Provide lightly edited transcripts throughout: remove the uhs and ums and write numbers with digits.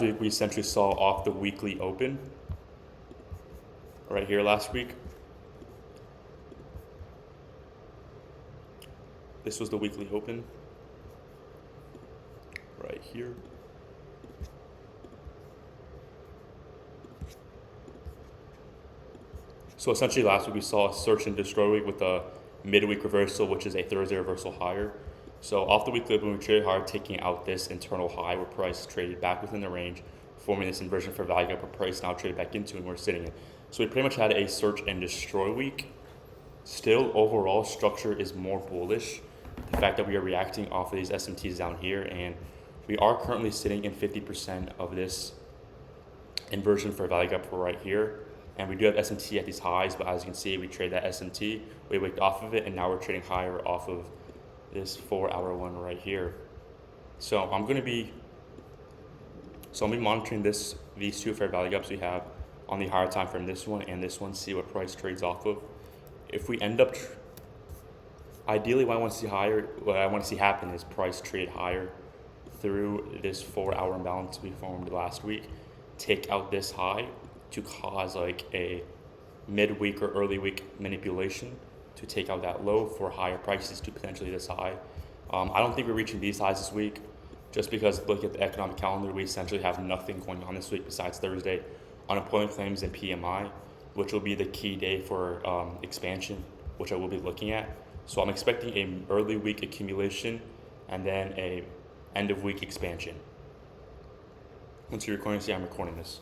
last week we essentially saw off the weekly open right here last week. This was the weekly open right here. So essentially last week we saw a search and destroy week with a midweek reversal, which is a Thursday reversal higher. So off the weekly open, we traded hard, taking out this internal high where price traded back within the range, forming this inversion for value gap where price now traded back into and we're sitting in. So we pretty much had a search and destroy week. Still, overall structure is more bullish. The fact that we are reacting off of these SMTs down here, and we are currently sitting in 50% of this inversion for value gap right here. And we do have SMT at these highs, but as you can see, we trade that SMT, we wicked off of it, and now we're trading higher off of this 4-hour one right here. So I'm gonna be monitoring these two fair value gaps we have on the higher time frame, this one and this one, see what price trades off of. If we end up, ideally what I want to see happen is price trade higher through this 4-hour imbalance we formed last week, take out this high to cause like a midweek or early week manipulation to take out that low for higher prices to potentially this high. I don't think we're reaching these highs this week, just because look at the economic calendar, we essentially have nothing going on this week besides Thursday unemployment claims and PMI, which will be the key day for expansion, which I will be looking at. So I'm expecting an early week accumulation and then a end of week expansion. Once you're recording, see I'm recording this.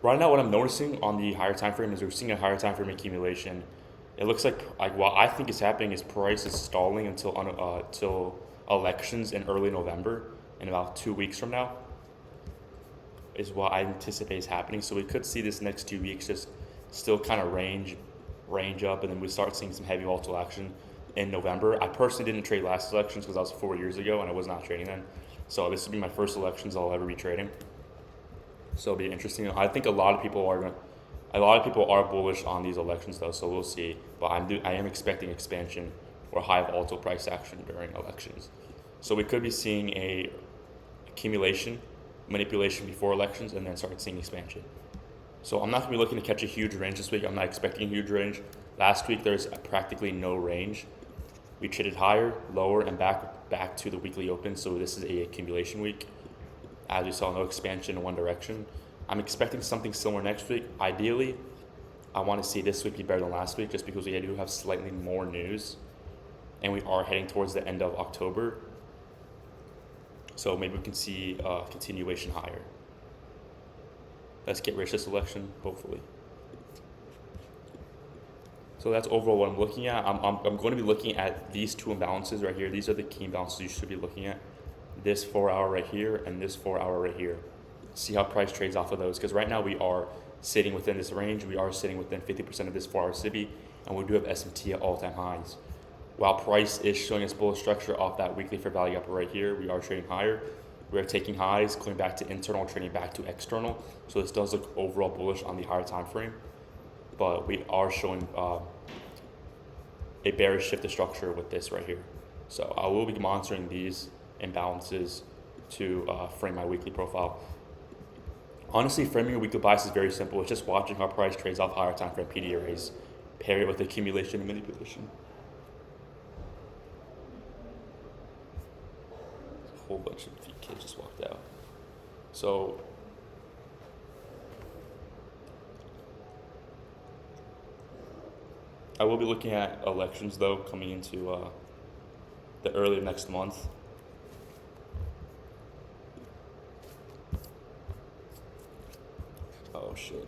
Right now, what I'm noticing on the higher time frame is we're seeing a higher time frame accumulation. It looks like what I think is happening is price is stalling until elections in early November, in about 2 weeks from now, is what I anticipate is happening. So we could see this next 2 weeks just still kind of range up, and then we start seeing some heavy volatile action in November. I personally didn't trade last elections because that was 4 years ago and I was not trading then. So this will be my first elections I'll ever be trading. So it'll be interesting. I think a lot of people are bullish on these elections though, so we'll see. But I am expecting expansion or high volatile price action during elections. So we could be seeing a accumulation, manipulation before elections, and then start seeing expansion. So I'm not going to be looking to catch a huge range this week. I'm not expecting a huge range. Last week there's practically no range. We traded higher, lower, and back to the weekly open. So this is a accumulation week. As we saw, no expansion in one direction. I'm expecting something similar next week. Ideally, I want to see this week be better than last week just because we do have slightly more news and we are heading towards the end of October. So maybe we can see a continuation higher. Let's get rich this election, hopefully. So that's overall what I'm looking at. I'm going to be looking at these two imbalances right here. These are the key imbalances you should be looking at. This 4-hour right here and this 4-hour right here. See how price trades off of those, because right now we are sitting within this range. We are sitting within 50% of this 4-hour CB, and we do have SMT at all-time highs. While price is showing us bullish structure off that weekly fair value gap right here, we are trading higher. We are taking highs, going back to internal, trading back to external. So this does look overall bullish on the higher time frame, but we are showing a bearish shift of structure with this right here. So I will be monitoring these imbalances to frame my weekly profile. Honestly, framing a weekly bias is very simple. It's just watching how price trades off higher time frame PD arrays, pair it with accumulation and manipulation. A whole bunch of kids just walked out. So I will be looking at elections though coming into the early next month. Oh shit.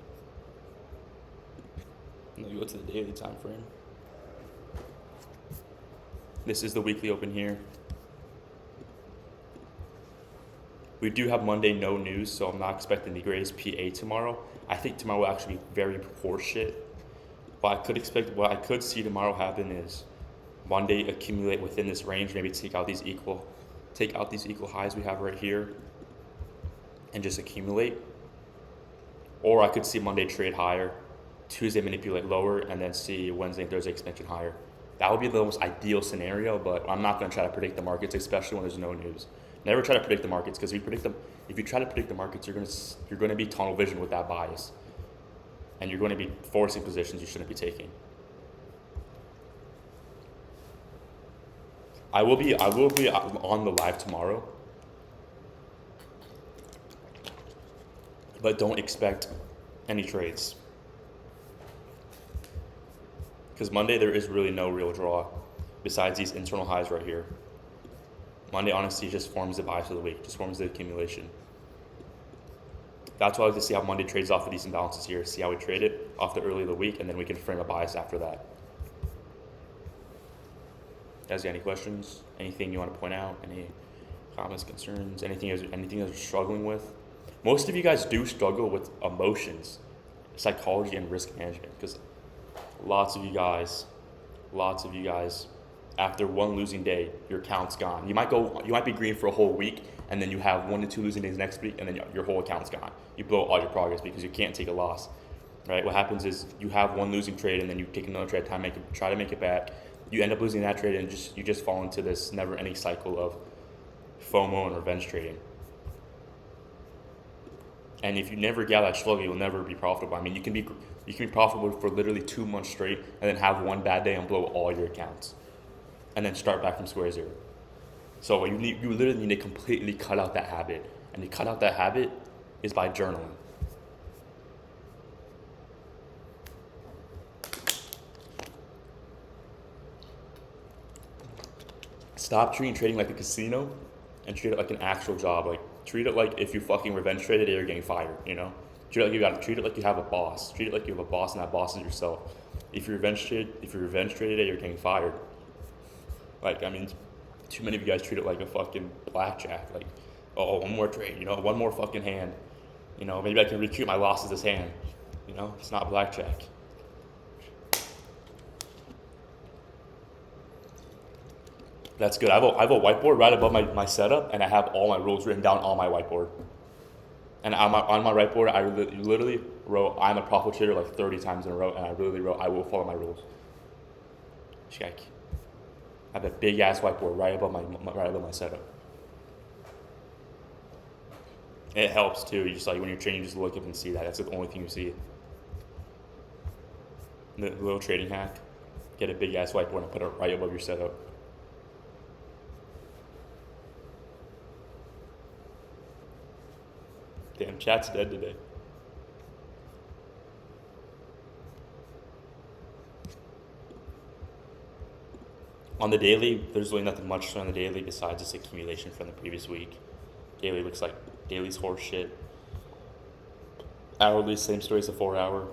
And then you go to the daily time frame. This is the weekly open here. We do have Monday no news, so I'm not expecting the greatest PA tomorrow. I think tomorrow will actually be very poor shit. What I could see tomorrow happen is Monday accumulate within this range, maybe take out these equal highs we have right here and just accumulate. Or I could see Monday trade higher, Tuesday manipulate lower, and then see Wednesday and Thursday expansion higher. That would be the most ideal scenario, but I'm not going to try to predict the markets, especially when there's no news, Never try to predict the markets, because if you try to predict the markets, you're gonna be tunnel vision with that bias, and you're going to be forcing positions you shouldn't be taking. I will be on the live tomorrow, but don't expect any trades, because Monday there is really no real draw besides these internal highs right here. Monday honestly just forms the bias of the week, just forms the accumulation. That's why I like to see how Monday trades off of these imbalances here, see how we trade it off the early of the week, and then we can frame a bias after that. Guys, got any questions? Anything you want to point out? Any comments, concerns? Anything that you're struggling with? Most of you guys do struggle with emotions, psychology, and risk management, because lots of you guys, after one losing day, your account's gone. You might be green for a whole week, and then you have 1 to 2 losing days next week, and then your whole account's gone. You blow all your progress because you can't take a loss, right? What happens is you have one losing trade, and then you take another trade, try to make it back. You end up losing that trade, and you just fall into this never-ending cycle of FOMO and revenge trading. And if you never get out of that struggle, you'll never be profitable. I mean, you can be profitable for literally 2 months straight, and then have one bad day and blow all your accounts, and then start back from square zero. So you literally need to completely cut out that habit, and to cut out that habit is by journaling. Stop treating trading like a casino, and treat it like an actual job. Like, treat it like if you fucking revenge traded, you're getting fired. You know, treat it like you have a boss. Treat it like you have a boss, and that boss is yourself. If you revenge traded it, you're getting fired. Like, I mean, too many of you guys treat it like a fucking blackjack. Like, oh, one more trade, you know, one more fucking hand. You know, maybe I can recoup my losses this hand. You know, it's not blackjack. That's good. I have a whiteboard right above my setup, and I have all my rules written down on my whiteboard. And on my whiteboard, I literally wrote, I'm a profit trader like 30 times in a row, and I literally wrote, I will follow my rules. Check. I have a big ass whiteboard right above my setup. It helps too. You just, like, when you're trading, you just look up and see that. That's the only thing you see. The little trading hack: get a big ass whiteboard and put it right above your setup. Damn, chat's dead today. On the daily, there's really nothing much on the daily besides this accumulation from the previous week. Daily looks like daily's horse shit. Hourly, same story as the 4 hour.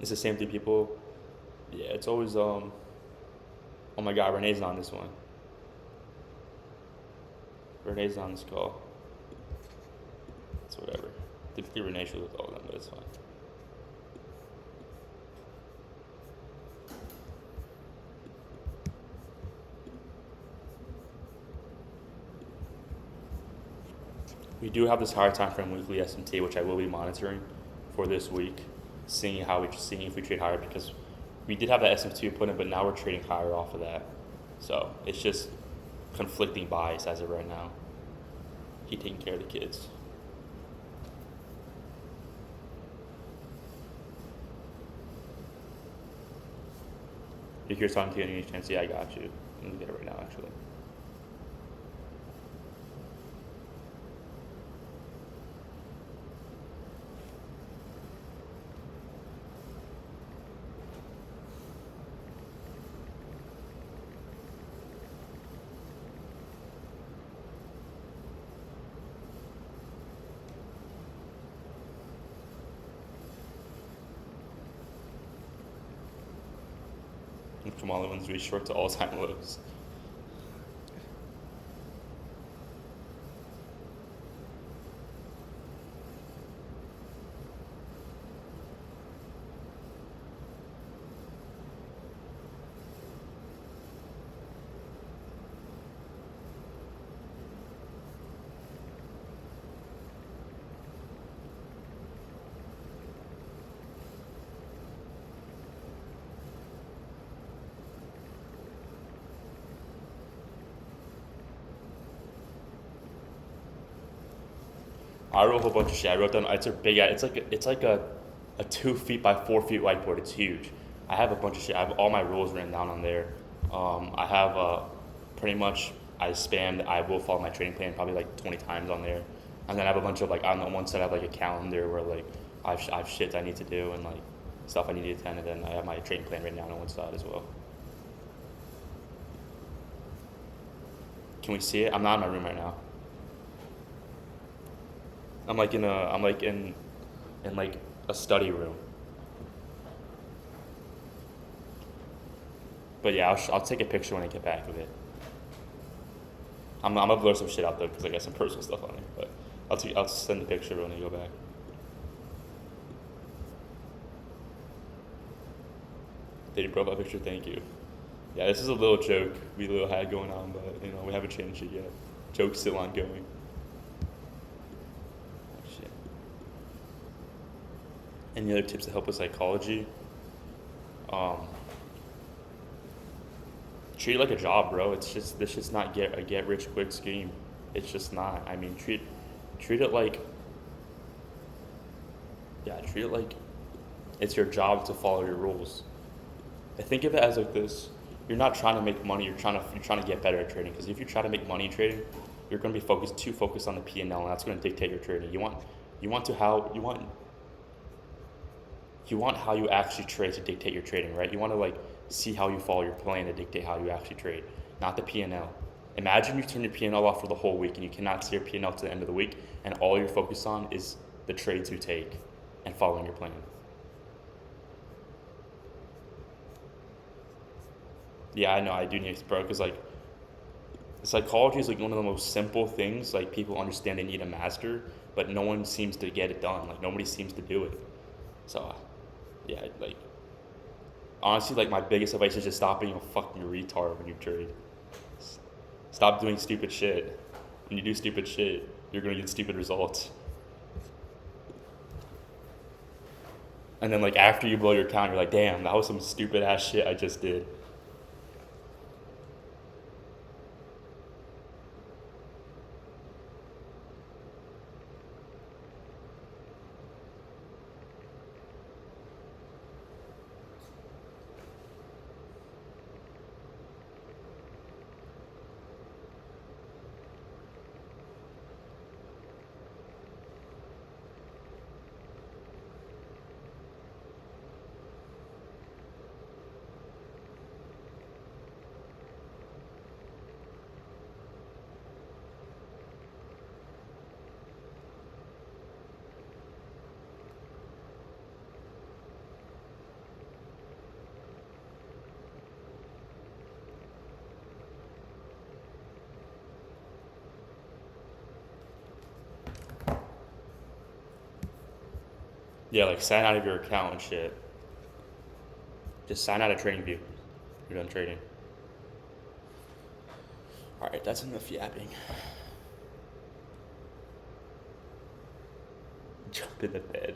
It's the same thing, people. Yeah, it's always oh my god, Renee's on this one. Renee's on this call. It's whatever. Typically Renee should with all of them, but it's fine. We do have this higher time frame weekly S&T, which I will be monitoring for this week, seeing if we trade higher, because we did have that S&T put in, but now we're trading higher off of that. So it's just conflicting bias as of right now. Keep taking care of the kids. If you're talking to any chance, yeah, I got you. I'm gonna get it right now, actually. Kamala wins really short to all-time lows. I wrote a whole bunch of shit. I wrote down, it's a big, it's like a 2 feet by 4 feet whiteboard. It's huge. I have a bunch of shit. I have all my rules written down on there. I have pretty much, I spammed, I will follow my trading plan probably like 20 times on there. And then I have a bunch of like, on the one side I have like a calendar where like I have shit I need to do and like stuff I need to attend. And then I have my trading plan written down on one side as well. Can we see it? I'm not in my room right now. I'm like in like a study room. But yeah, I'll take a picture when I get back of it. I'm gonna blur some shit out though because I got some personal stuff on it. But I'll send the picture when I go back. Did you profile picture? Thank you. Yeah, this is a little joke we had going on, but you know we haven't changed it yet. Joke's still ongoing. Oh, shit. Any other tips to help with psychology? Treat it like a job, bro. It's just this shit's not a get rich quick scheme. It's just not. I mean, treat it like it's your job to follow your rules. I think of it as like this. You're not trying to make money. You're trying to get better at trading. Because if you try to make money trading, you're going to be too focused on the P&L, and that's going to dictate your trading. You want how you actually trade to dictate your trading, right? You want to like see how you follow your plan to dictate how you actually trade, not the P&L. Imagine you turn your P&L off for the whole week and you cannot see your P&L to the end of the week, and all you're focused on is the trades you take and following your plan. Yeah, I know, I do need to, bro, because like psychology is like one of the most simple things like people understand they need to master, but no one seems to get it done. Like nobody seems to do it. So yeah, like honestly, like my biggest advice is just stop being a fucking retard when you trade. Stop doing stupid shit. When you do stupid shit, you're gonna get stupid results. And then like after you blow your account, you're like, damn, that was some stupid ass shit I just did. Yeah, like sign out of your account and shit. Just sign out of TradingView. You're done trading. Alright, that's enough yapping. Jump in the bed.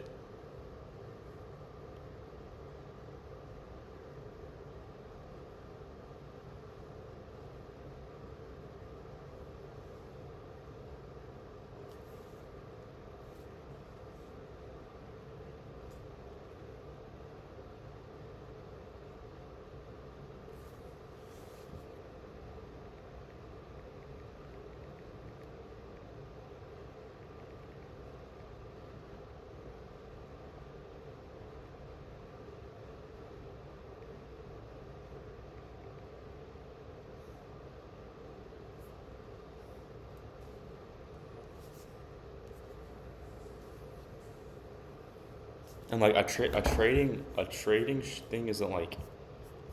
And like a trading thing isn't like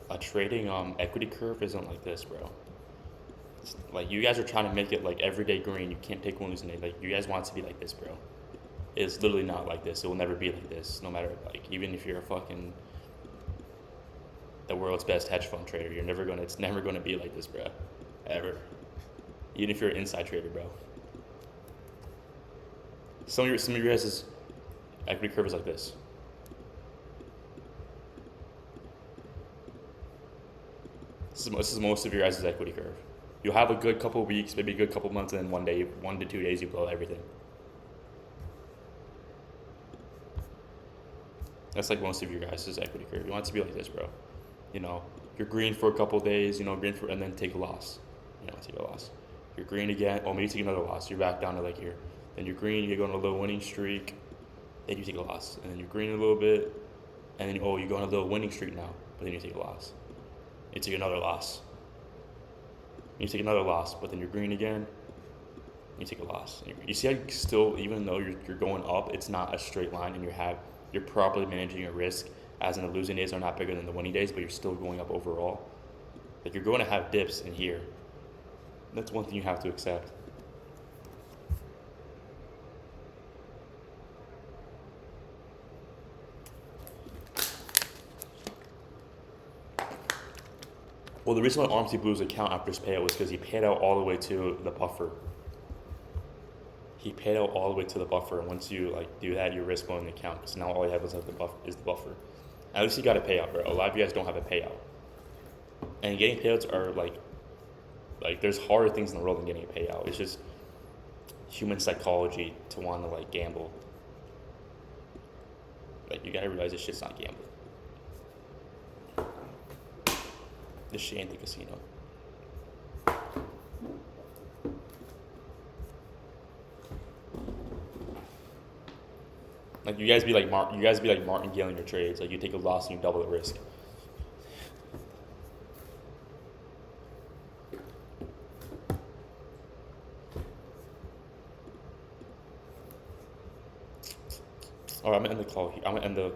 a trading equity curve isn't like this, bro. It's like you guys are trying to make it like everyday green. You can't take one losing day. Like you guys want it to be like this, bro. It's literally not like this. It will never be like this. No matter like even if you're a fucking the world's best hedge fund trader, it's never gonna be like this, bro. Ever. Even if you're an inside trader, bro. Some of your guys' equity curve is like this. This is most of your guys' equity curve. You'll have a good couple of weeks, maybe a good couple of months, and then 1 to 2 days you blow everything. That's like most of your guys' equity curve. You want it to be like this, bro. You know, you're green for a couple days, you know, and then take a loss. You know, take a loss. You're green again. Oh, maybe you take another loss. You're back down to like here. Then you're green. You go on a little winning streak. Then you take a loss. And then you're green a little bit. And then you go on a little winning streak now. But then you take a loss. You take another loss. You take another loss. But then you're green again. You take a loss. You see how you still, even though you're going up, it's not a straight line, and you're properly managing your risk. As in the losing days are not bigger than the winning days, but you're still going up overall. Like you're going to have dips in here. That's one thing you have to accept. Well, the reason why RMC blew his account after his payout was because he paid out all the way to the buffer. He paid out all the way to the buffer, and once you like do that, you risk blowing the account because now all you have is the buffer. At least he got a payout, bro. A lot of you guys don't have a payout, and getting payouts are like there's harder things in the world than getting a payout. It's just human psychology to want to like gamble. Like you gotta realize this shit's not gambling. This shit ain't the casino. Like you guys be like martingale in your trades. Like you take a loss and you double the risk. All right, I'm gonna end the call. I'm gonna end the